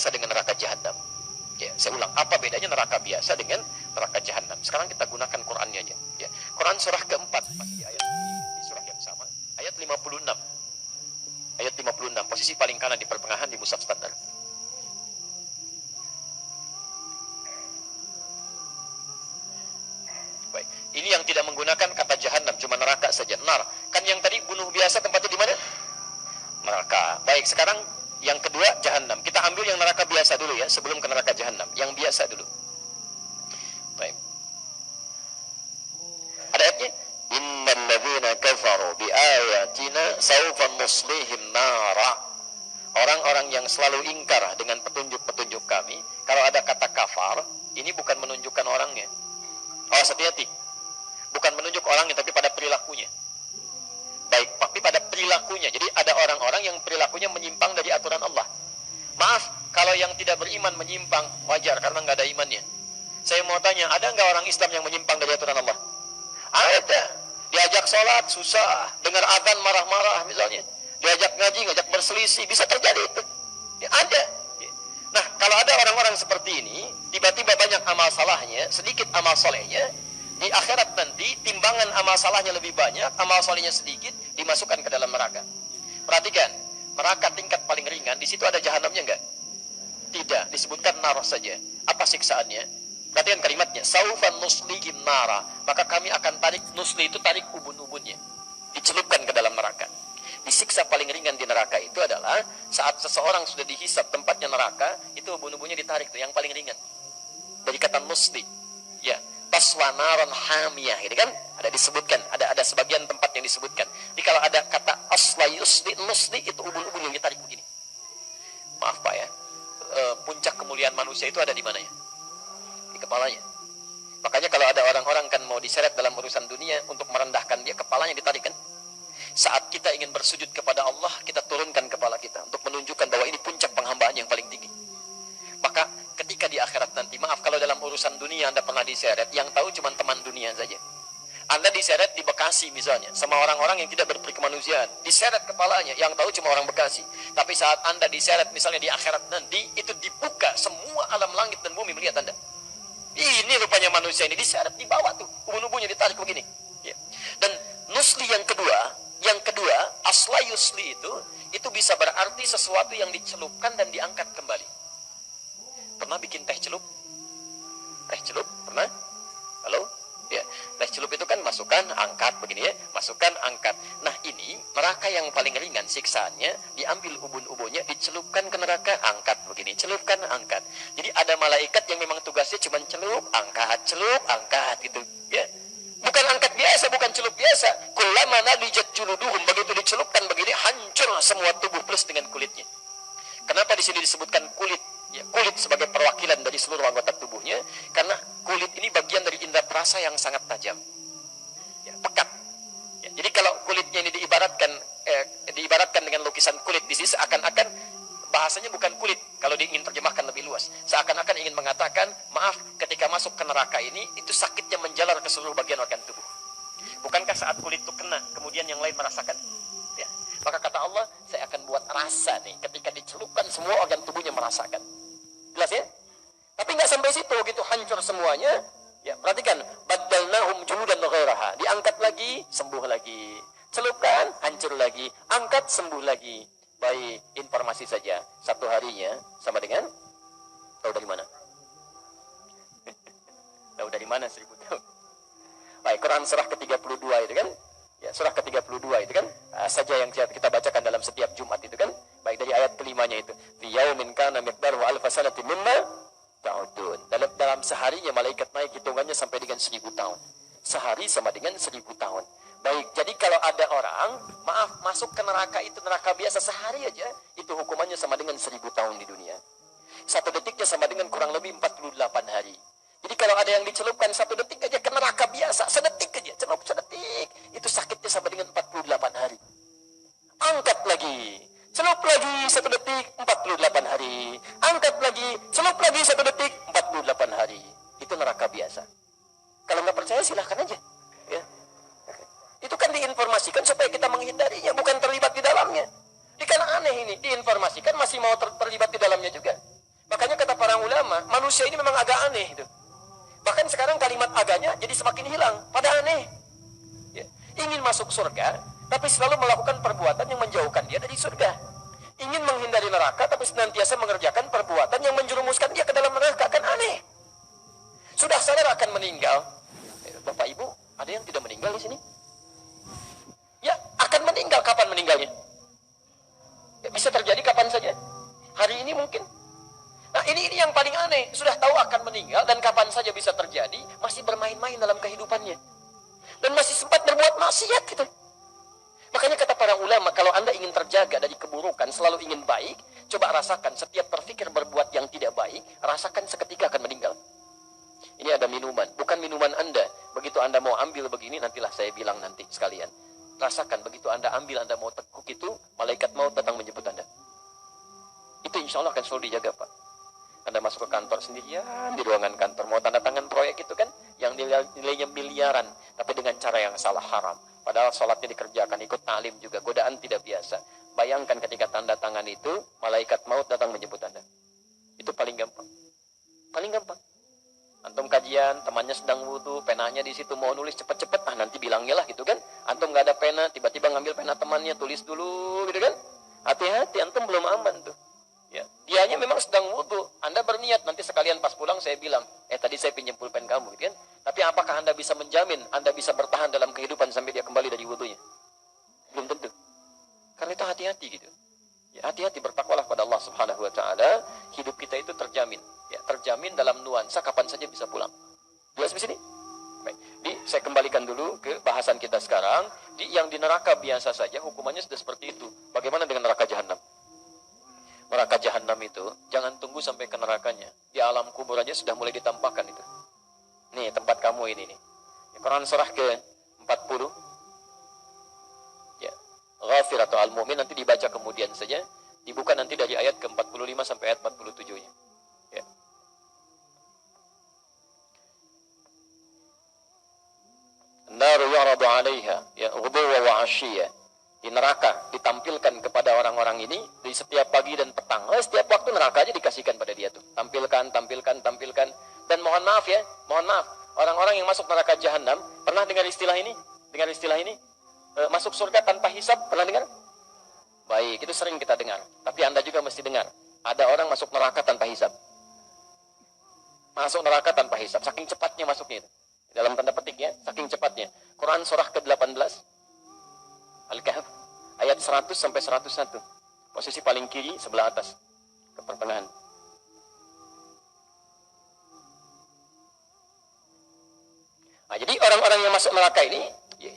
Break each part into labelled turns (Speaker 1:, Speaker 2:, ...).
Speaker 1: biasa dengan neraka jahanam? Ya, saya ulang, apa bedanya neraka biasa dengan neraka jahanam? Sekarang kita gunakan Qur'annya aja. Ya, Quran surah keempat, masih di ayat di surah yang sama, ayat 56. Ayat 56, posisi paling kanan di pertengahan di mushaf standar. Baik, ini yang tidak menggunakan kata jahanam, cuma neraka saja, nar. Kan yang tadi bunuh biasa tempatnya di mana? Neraka. Baik, sekarang yang kedua jahanam. Kita ambil yang neraka biasa dulu ya, sebelum ke neraka jahanam. Yang biasa dulu. Baik. Ada ayatnya? Innal ladzina kafaru bi ayatina sawfa nuslihim nara. Orang-orang yang selalu ingkar dengan petunjuk-petunjuk kami, kalau ada kata kafar, ini bukan menunjukkan orangnya. Oh, hati-hati. Bukan menunjuk orangnya, tapi pada perilakunya. Baik, tapi pada perilakunya. Jadi ada orang-orang yang perilakunya menyimpang dari aturan Allah. Maaf, kalau yang tidak beriman menyimpang, wajar karena nggak ada imannya. Saya mau tanya, ada nggak orang Islam yang menyimpang dari aturan Allah? Ada. Diajak sholat, susah. Dengar adzan marah-marah misalnya. Diajak ngaji, ngajak berselisih. Bisa terjadi itu. Ya, ada. Nah, kalau ada orang-orang seperti ini, tiba-tiba banyak amal salahnya, sedikit amal solehnya, di akhirat nanti timbangan amal salahnya lebih banyak, amal solehnya sedikit, dimasukkan ke dalam neraka. Perhatikan, neraka tingkat paling ringan, di situ ada jahanamnya enggak? Tidak, disebutkan nar saja. Apa siksaannya? Perhatikan kalimatnya, saufan nuslihim nara, maka kami akan tarik, nusli itu tarik ubun-ubunnya, dicelupkan ke dalam neraka. Disiksa paling ringan di neraka itu adalah saat seseorang sudah dihisap tempatnya neraka, itu ubun-ubunnya ditarik tuh, yang paling ringan. Dari kata nusli, ya. Tasla naran hamiyah, gitu kan? Ada disebutkan, ada sebagian tempat yang disebutkan. Jadi kalau ada kata asla yusli, nusli, itu ubun-ubun yang ditarik begini. Maaf Pak ya, puncak kemuliaan manusia itu ada di mana ya? Di kepalanya. Makanya kalau ada orang-orang kan mau diseret dalam urusan dunia, untuk merendahkan dia, kepalanya ditarik kan? Saat kita ingin bersujud kepada Allah, kita turunkan kepala kita, untuk menunjukkan bahwa ini puncak penghambaan yang paling tinggi. Maka ketika di akhirat nanti, maaf kalau dalam urusan dunia Anda pernah diseret, yang tahu cuma teman dunia saja. Anda diseret di Bekasi misalnya, sama orang-orang yang tidak berperi kemanusiaan, diseret kepalanya, yang tahu cuma orang Bekasi. Tapi saat Anda diseret misalnya di akhirat nanti, itu dibuka semua alam langit dan bumi melihat Anda. Ini rupanya manusia ini, diseret di bawah tuh, ubun-ubunnya ditarik begini. Ya. Dan nusli yang kedua, asla yusli itu bisa berarti sesuatu yang dicelupkan dan diangkat kembali. Pernah bikin teh celup? Teh celup? Pernah? Halo? Ya, teh celup itu kan masukkan, angkat begini ya, masukkan, angkat. Nah ini neraka yang paling ringan siksaannya, diambil ubun-ubunnya, dicelupkan ke neraka, angkat begini, celupkan, angkat. Jadi ada malaikat yang memang tugasnya cuma celup, angkat gitu, ya. Bukan angkat biasa, bukan celup biasa. Kullama nadijat juluduhum, begitu dicelupkan begini, hancur semua tubuh plus dengan kulitnya. Kenapa di sini disebutkan kulit? Ya, kulit sebagai perwakilan dari seluruh anggota tubuhnya, karena kulit ini bagian dari indera perasa yang sangat tajam, ya, pekat. Ya, jadi kalau kulitnya ini diibaratkan dengan lukisan kulit di sini, seakan-akan bahasanya bukan kulit. Kalau ingin terjemahkan lebih luas, seakan-akan ingin mengatakan, maaf, ketika masuk ke neraka ini, itu sakitnya menjalar ke seluruh bagian organ tubuh. Bukankah saat kulit itu kena, kemudian yang lain merasakan? Ya. Maka kata Allah, saya akan buat rasa nih, ketika dicelupkan semua organ tubuhnya merasakan. Jelas ya? Tapi nggak sampai situ, gitu hancur semuanya. Ya, perhatikan, baddalnahum juludan ghairaha. Diangkat lagi, sembuh lagi. Celupkan, hancur lagi. Angkat, sembuh lagi. Baik, informasi saja. Satu harinya sama dengan, tahu dari mana? Tahu dari mana 1000 tahun? Baik, Quran surah ke-32 itu kan? Ya, surah ke-32 itu kan? Saja yang kita bacakan dalam setiap Jumat itu kan? Baik, dari ayat kelimanya itu. Fi yaumin kana miqdaruhu alfa sanatin mimma ta'udun. Dalam seharinya malaikat naik hitungannya sampai dengan 1000 tahun. Sehari sama dengan 1000 tahun. Baik, jadi kalau ada orang, maaf, masuk ke neraka itu neraka biasa sehari aja, itu hukumannya sama dengan 1000 tahun di dunia. Satu detiknya sama dengan kurang lebih 48 hari. Jadi kalau ada yang dicelupkan 1 detik aja ke neraka biasa, sedetik aja, celup sedetik, itu sakitnya sama dengan 48 hari. Angkat lagi, celup lagi 1 detik, 48 hari. Angkat lagi, celup lagi 1 detik, 48 hari. Itu neraka biasa. Kalau nggak percaya silahkan aja. Ya. Itu kan diinformasikan supaya kita menghindarinya, bukan terlibat di dalamnya. Ini kan aneh ini, diinformasikan masih mau terlibat di dalamnya juga.
Speaker 2: Makanya kata para ulama, manusia ini memang agak aneh itu. Bahkan sekarang kalimat agaknya jadi semakin hilang, pada aneh. Ya. Ingin masuk surga, tapi selalu melakukan perbuatan yang menjauhkan dia dari surga. Ingin menghindari neraka, tapi senantiasa mengerjakan perbuatan yang menjerumuskan dia ke dalam neraka. Kan aneh. Sudah sadar akan meninggal. Bapak Ibu, ada yang tidak meninggal di sini? Ya, akan meninggal. Kapan meninggalnya? Ya, bisa terjadi kapan saja. Hari ini mungkin. Nah, ini yang paling aneh. Sudah tahu akan meninggal dan kapan saja bisa terjadi, masih bermain-main dalam kehidupannya. Dan masih sempat berbuat maksiat gitu. Makanya kata para ulama, kalau Anda ingin terjaga dari keburukan, selalu ingin baik, coba rasakan setiap terfikir berbuat yang tidak baik, rasakan seketika akan meninggal. Ini ada minuman, bukan minuman Anda. Begitu Anda mau ambil begini, nantilah saya bilang nanti sekalian. Rasakan, begitu Anda ambil, Anda mau tekuk itu, malaikat maut datang menjemput Anda. Itu insya Allah akan selalu dijaga, Pak. Anda masuk ke kantor sendirian, di ruangan kantor, mau tanda tangan proyek itu kan, yang nilainya miliaran, tapi dengan cara yang salah, haram. Padahal sholatnya dikerjakan, ikut ta'lim juga, godaan tidak biasa. Bayangkan ketika tanda tangan itu, malaikat maut datang menjemput Anda. Itu paling gampang. Paling gampang. Antum kajian, temannya sedang wudu, penanya di situ mau nulis cepet-cepet, nanti bilangnya lah gitu kan. Antum nggak ada pena, tiba-tiba ngambil pena temannya, tulis dulu gitu kan. Hati-hati, antum belum aman tuh. Ya, dianya memang sedang wudu, Anda berniat nanti sekalian pas pulang saya bilang, tadi saya pinjam pulpen kamu, gitu kan? Tapi apakah Anda bisa menjamin Anda bisa bertahan dalam kehidupan sampai dia kembali dari wudunya? Belum tentu. Karena itu hati-hati gitu. Ya, hati-hati, bertakwalah pada Allah Subhanahu Wa Taala. Hidup kita itu terjamin, ya, terjamin dalam nuansa kapan saja bisa pulang. Jelas di sini? Baik. Saya kembalikan dulu ke bahasan kita sekarang. Yang di neraka biasa saja hukumannya sudah seperti itu. Bagaimana dengan neraka jahanam? Neraka jahanam itu, jangan tunggu sampai ke nerakanya. Di alam kubur aja sudah mulai ditampakkan itu. Nih, tempat kamu ini nih. Quran surah ke-40. Ya, Ghafir atau Al-Mu'min nanti dibaca kemudian saja. Dibuka nanti dari ayat ke-45 sampai ayat 47-nya. Ya. Naru yu'radu 'alaiha ya ghuduwa wa 'ashiyya. Di neraka ditampilkan kepada orang-orang ini di setiap pagi dan petang. Setiap waktu neraka aja dikasihkan pada dia tuh. Tampilkan. Dan mohon maaf ya, orang-orang yang masuk neraka jahanam, pernah dengar istilah ini? Masuk surga tanpa hisab, pernah dengar? Baik, itu sering kita dengar. Tapi Anda juga mesti dengar. Ada orang masuk neraka tanpa hisab. Masuk neraka tanpa hisab, saking cepatnya masuknya itu. Dalam tanda petik ya, saking cepatnya. Quran surah ke-18. Al-Kahf ayat 100 sampai 101. Posisi paling kiri sebelah atas ke pertengahan. Nah, jadi orang-orang yang masuk neraka ini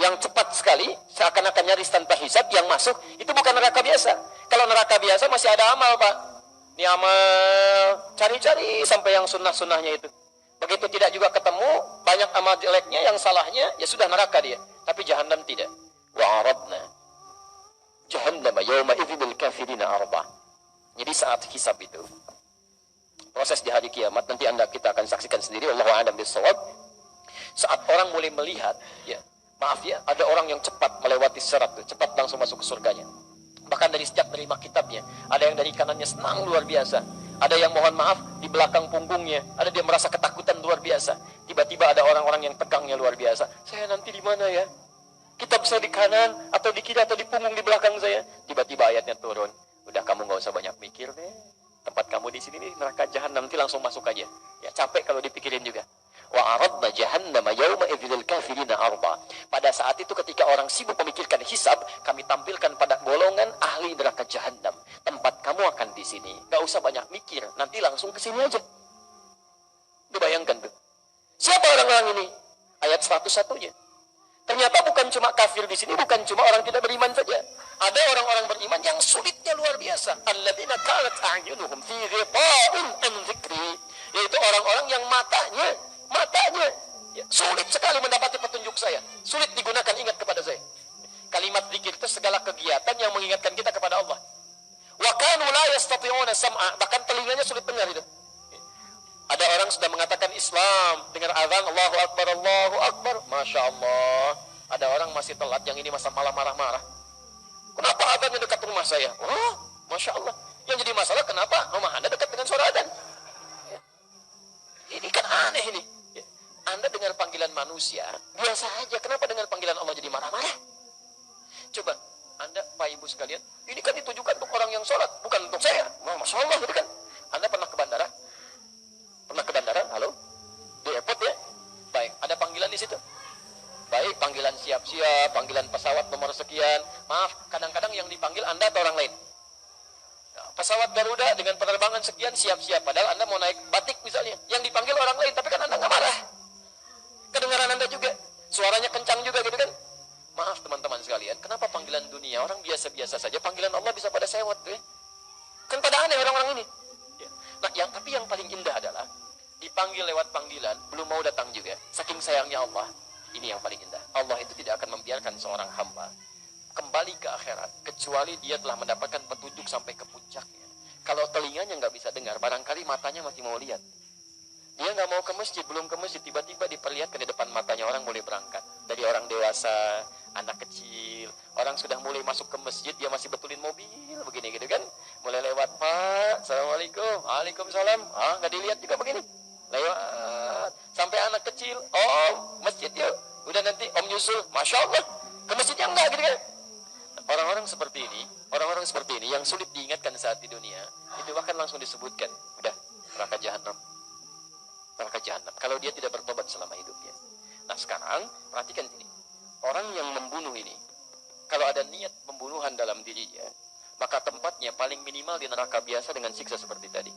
Speaker 2: yang cepat sekali seakan-akan nyaris tanpa hisab yang masuk itu bukan neraka biasa. Kalau neraka biasa masih ada amal, Pak. Ini amal cari-cari sampai yang sunnah-sunnahnya itu. Begitu tidak juga ketemu, banyak amal jeleknya yang salahnya, ya sudah neraka dia. Tapi jahanam tidak. Wa'aradna jahannam yawma idzil kafirina arba. Jadi saat hisab itu, proses di hari kiamat nanti kita akan saksikan sendiri, wallahu a'lam bissawab. Saat orang mulai melihat, ya, maaf ya, ada orang yang cepat melewati sirat tuh, cepat langsung masuk ke surganya. Bahkan dari sejak terima kitabnya, ada yang dari kanannya senang luar biasa. Ada yang mohon maaf di belakang punggungnya, ada dia merasa ketakutan luar biasa. Tiba-tiba ada orang-orang yang tegangnya luar biasa. Saya nanti di mana ya? Kitab saya di kanan, atau di kiri, atau di punggung di belakang saya. Tiba-tiba ayatnya turun. Udah, kamu gak usah banyak mikir deh. Tempat kamu di sini nih, neraka jahanam, nanti langsung masuk aja. Ya, capek kalau dipikirin juga. Wa aradna jahannama yawma idzil kafirina arba. Pada saat itu ketika orang sibuk memikirkan hisab, kami tampilkan pada golongan ahli neraka jahanam. Tempat kamu akan di sini. Gak usah banyak mikir, nanti langsung ke sini aja. Dibayangkan tuh. Siapa orang-orang ini? Ayat 101-nya. Ternyata bukan cuma kafir di sini, bukan cuma orang tidak beriman saja. Ada orang-orang beriman yang sulitnya luar biasa. Alladzina kanat a'yunuhum fi ghita'in an dzikri. Yaitu orang-orang yang matanya ya, sulit sekali mendapati petunjuk saya. Sulit digunakan ingat kepada saya. Kalimat zikir itu segala kegiatan yang mengingatkan kita kepada Allah. Wa kanu la yastati'una sam'a, bahkan telinganya sulit dengar itu. Ada orang sudah mengatakan Islam, dengar azan Allahu Akbar, Masya Allah. Ada orang masih telat, yang ini masa malah marah-marah. Kenapa azannya dekat rumah saya? Oh, Masya Allah. Yang jadi masalah kenapa rumah Anda dekat dengan suara azan? manusia biasa aja. Kenapa dengan panggilan Allah jadi marah-marah? Coba Anda, Pak Ibu sekalian, ini kan ditujukan untuk orang yang sholat, bukan untuk saya. Masya Allah, gitu kan? Anda pernah ke bandara? Pernah ke bandara? Halo? Di airport ya? Baik, ada panggilan di situ? Baik, panggilan siap-siap, panggilan pesawat nomor sekian. Maaf, kadang-kadang yang dipanggil Anda atau orang lain? Pesawat Garuda dengan penerbangan sekian siap-siap. Padahal Anda mau naik batik misalnya. Yang dipanggil orang lain, tapi kan Anda nggak marah. Kedengaran Anda juga. Suaranya kencang juga gitu kan. Maaf teman-teman sekalian, kenapa panggilan dunia orang biasa-biasa saja, panggilan Allah bisa pada sewot tuh ya? Kan pada aneh orang-orang ini. Ya. Nah, tapi yang paling indah adalah dipanggil lewat panggilan, belum mau datang juga. Saking sayangnya Allah, ini yang paling indah. Allah itu tidak akan membiarkan seorang hamba kembali ke akhirat kecuali dia telah mendapatkan petunjuk sampai ke puncaknya. Kalau telinganya nggak bisa dengar, barangkali matanya masih mau lihat. Dia nggak mau ke masjid, belum ke masjid, tiba-tiba diperlihatkan di depan matanya orang mulai berangkat. Dari orang dewasa, anak kecil, orang sudah mulai masuk ke masjid, dia masih betulin mobil, begini gitu kan. Mulai lewat, Pak, Assalamualaikum, Waalaikumsalam. Nggak dilihat juga begini. Lewat, sampai anak kecil, Om, masjid yuk. Udah nanti Om nyusul, Masya Allah, ke masjidnya enggak gitu kan. Orang-orang seperti ini yang sulit diingatkan saat di dunia, itu bahkan langsung disebutkan, udah, neraka jahanam. Neraka jahanam, kalau dia tidak bertobat selama hidupnya. Nah sekarang, perhatikan ini. Orang yang membunuh ini, kalau ada niat pembunuhan dalam dirinya, maka tempatnya paling minimal di neraka biasa dengan siksa seperti tadi.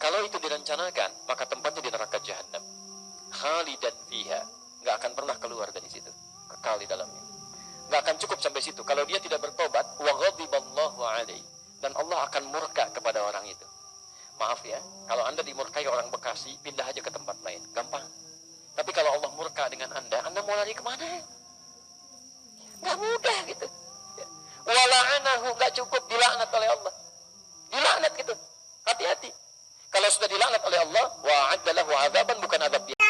Speaker 2: Kalau itu direncanakan, maka tempatnya di neraka jahanam. Khalidan fiha, nggak akan pernah keluar dari situ, kekal di dalamnya. Nggak akan cukup sampai situ. Kalau dia tidak bertobat, wa ghadiballahu alaihi, dan Allah akan murka kepada orang itu. Maaf ya, kalau Anda dimurkai orang Bekasi, pindah aja ke tempat lain, gampang. Tapi kalau Allah murka dengan Anda mau lari kemana? Nggak mudah gitu. Wala'anahu, nggak cukup dilaknat oleh Allah. Dilaknat gitu. Hati-hati. Kalau sudah dilaknat oleh Allah, wa'adda lahu azaban, bukan azab dia.